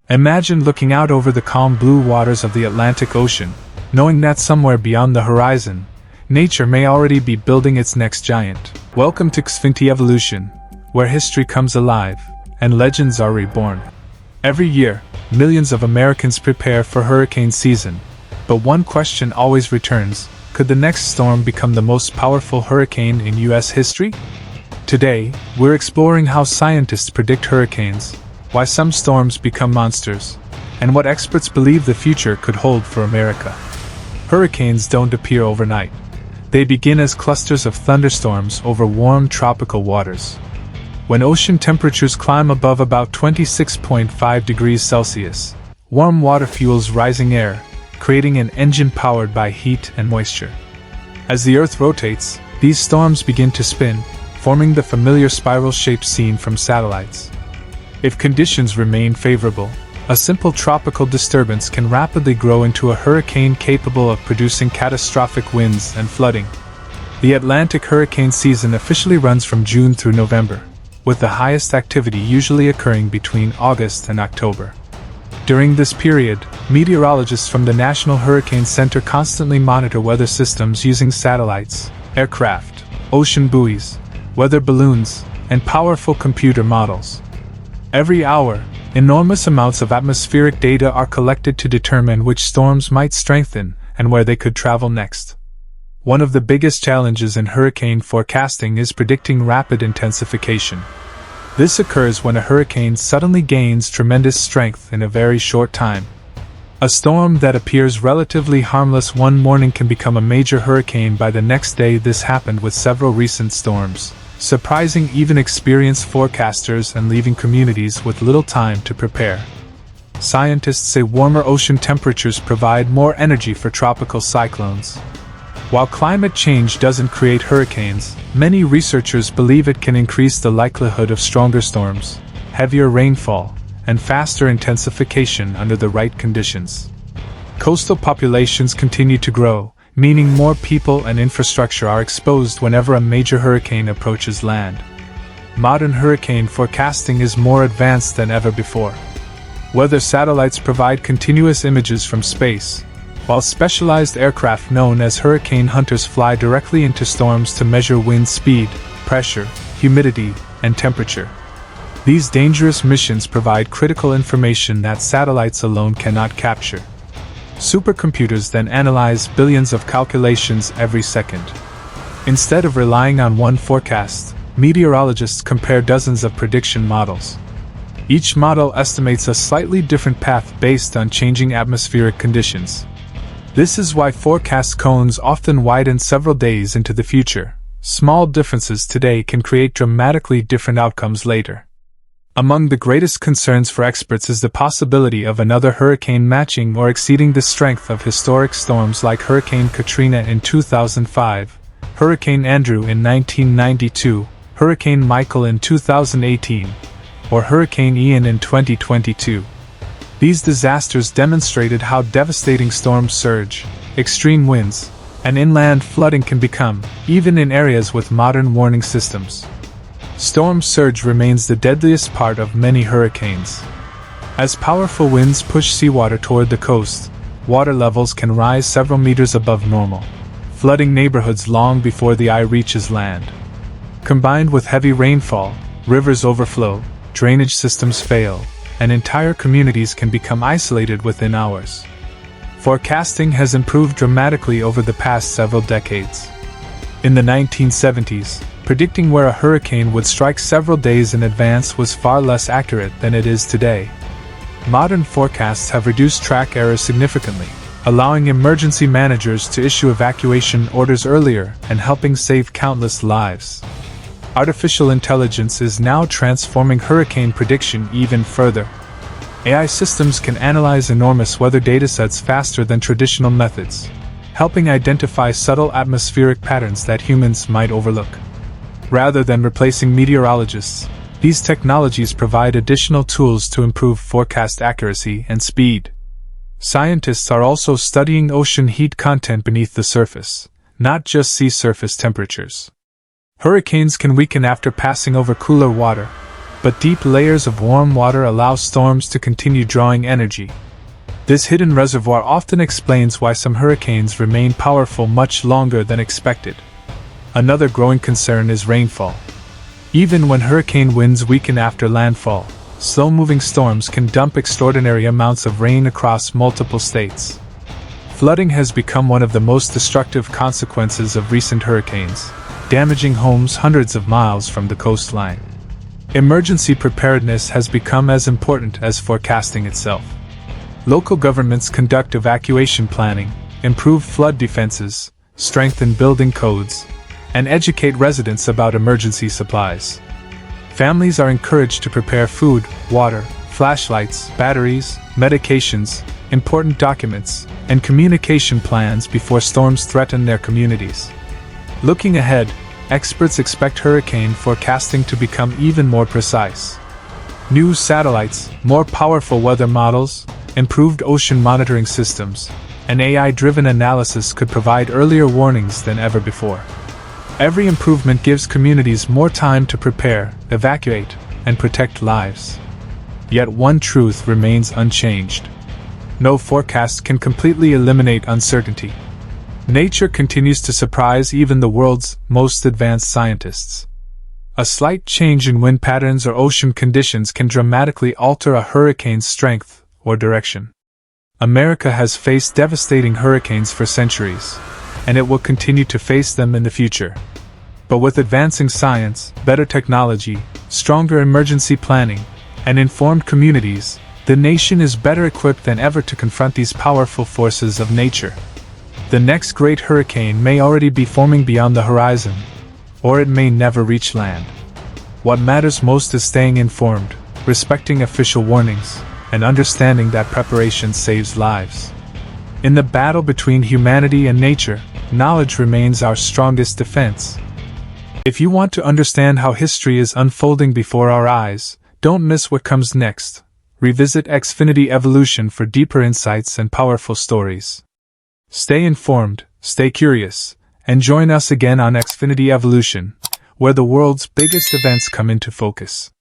Imagine looking out over the calm blue waters of the Atlantic Ocean, knowing that somewhere beyond the horizon, nature may already be building its next giant. Welcome to Xfinity Evolution, where history comes alive and legends are reborn. Every year, millions of Americans prepare for hurricane season, but one question always returns: could the next storm become the most powerful hurricane in U.S. history? Today, we're exploring how scientists predict hurricanes, why some storms become monsters, and what experts believe the future could hold for America. Hurricanes don't appear overnight. They begin as clusters of thunderstorms over warm tropical waters. When ocean temperatures climb above about 26.5 degrees Celsius, warm water fuels rising air, creating an engine powered by heat and moisture. As the Earth rotates, these storms begin to spin, forming the familiar spiral shape seen from satellites. If conditions remain favorable, a simple tropical disturbance can rapidly grow into a hurricane capable of producing catastrophic winds and flooding. The Atlantic hurricane season officially runs from June through November, with the highest activity usually occurring between August and October. During this period, meteorologists from the National Hurricane Center constantly monitor weather systems using satellites, aircraft, ocean buoys, weather balloons, and powerful computer models. Every hour, enormous amounts of atmospheric data are collected to determine which storms might strengthen and where they could travel next. One of the biggest challenges in hurricane forecasting is predicting rapid intensification. This occurs when a hurricane suddenly gains tremendous strength in a very short time. A storm that appears relatively harmless one morning can become a major hurricane by the next day. This happened with several recent storms, surprising even experienced forecasters and leaving communities with little time to prepare. Scientists say warmer ocean temperatures provide more energy for tropical cyclones. While climate change doesn't create hurricanes, many researchers believe it can increase the likelihood of stronger storms, heavier rainfall, and faster intensification under the right conditions. Coastal populations continue to grow, meaning more people and infrastructure are exposed whenever a major hurricane approaches land. Modern hurricane forecasting is more advanced than ever before. Weather satellites provide continuous images from space, while specialized aircraft known as hurricane hunters fly directly into storms to measure wind speed, pressure, humidity, and temperature. These dangerous missions provide critical information that satellites alone cannot capture. Supercomputers then analyze billions of calculations every second. Instead of relying on one forecast, meteorologists compare dozens of prediction models. Each model estimates a slightly different path based on changing atmospheric conditions. This is why forecast cones often widen several days into the future. Small differences today can create dramatically different outcomes later. Among the greatest concerns for experts is the possibility of another hurricane matching or exceeding the strength of historic storms like Hurricane Katrina in 2005, Hurricane Andrew in 1992, Hurricane Michael in 2018, or Hurricane Ian in 2022. These disasters demonstrated how devastating storm surge, extreme winds, and inland flooding can become, even in areas with modern warning systems. Storm surge remains the deadliest part of many hurricanes. As powerful winds push seawater toward the coast, water levels can rise several meters above normal, flooding neighborhoods long before the eye reaches land. Combined with heavy rainfall, rivers overflow, drainage systems fail, and entire communities can become isolated within hours. Forecasting has improved dramatically over the past several decades. In the 1970s, predicting where a hurricane would strike several days in advance was far less accurate than it is today. Modern forecasts have reduced track errors significantly, allowing emergency managers to issue evacuation orders earlier and helping save countless lives. Artificial intelligence is now transforming hurricane prediction even further. AI systems can analyze enormous weather datasets faster than traditional methods, helping identify subtle atmospheric patterns that humans might overlook. Rather than replacing meteorologists, these technologies provide additional tools to improve forecast accuracy and speed. Scientists are also studying ocean heat content beneath the surface, not just sea surface temperatures. Hurricanes can weaken after passing over cooler water, but deep layers of warm water allow storms to continue drawing energy. This hidden reservoir often explains why some hurricanes remain powerful much longer than expected. Another growing concern is rainfall. Even when hurricane winds weaken after landfall, slow-moving storms can dump extraordinary amounts of rain across multiple states. Flooding has become one of the most destructive consequences of recent hurricanes, damaging homes hundreds of miles from the coastline. Emergency preparedness has become as important as forecasting itself. Local governments conduct evacuation planning, improve flood defenses, strengthen building codes, and educate residents about emergency supplies. Families are encouraged to prepare food, water, flashlights, batteries, medications, important documents, and communication plans before storms threaten their communities. Looking ahead, experts expect hurricane forecasting to become even more precise. New satellites, more powerful weather models, improved ocean monitoring systems, and AI-driven analysis could provide earlier warnings than ever before. Every improvement gives communities more time to prepare, evacuate, and protect lives. Yet one truth remains unchanged. No forecast can completely eliminate uncertainty. Nature continues to surprise even the world's most advanced scientists. A slight change in wind patterns or ocean conditions can dramatically alter a hurricane's strength or direction. America has faced devastating hurricanes for centuries, and it will continue to face them in the future. But with advancing science, better technology, stronger emergency planning, and informed communities, the nation is better equipped than ever to confront these powerful forces of nature. The next great hurricane may already be forming beyond the horizon, or it may never reach land. What matters most is staying informed, respecting official warnings, and understanding that preparation saves lives. In the battle between humanity and nature, knowledge remains our strongest defense. If you want to understand how history is unfolding before our eyes, don't miss what comes next. Revisit Xfinity Evolution for deeper insights and powerful stories. Stay informed, stay curious, and join us again on Xfinity Evolution, where the world's biggest events come into focus.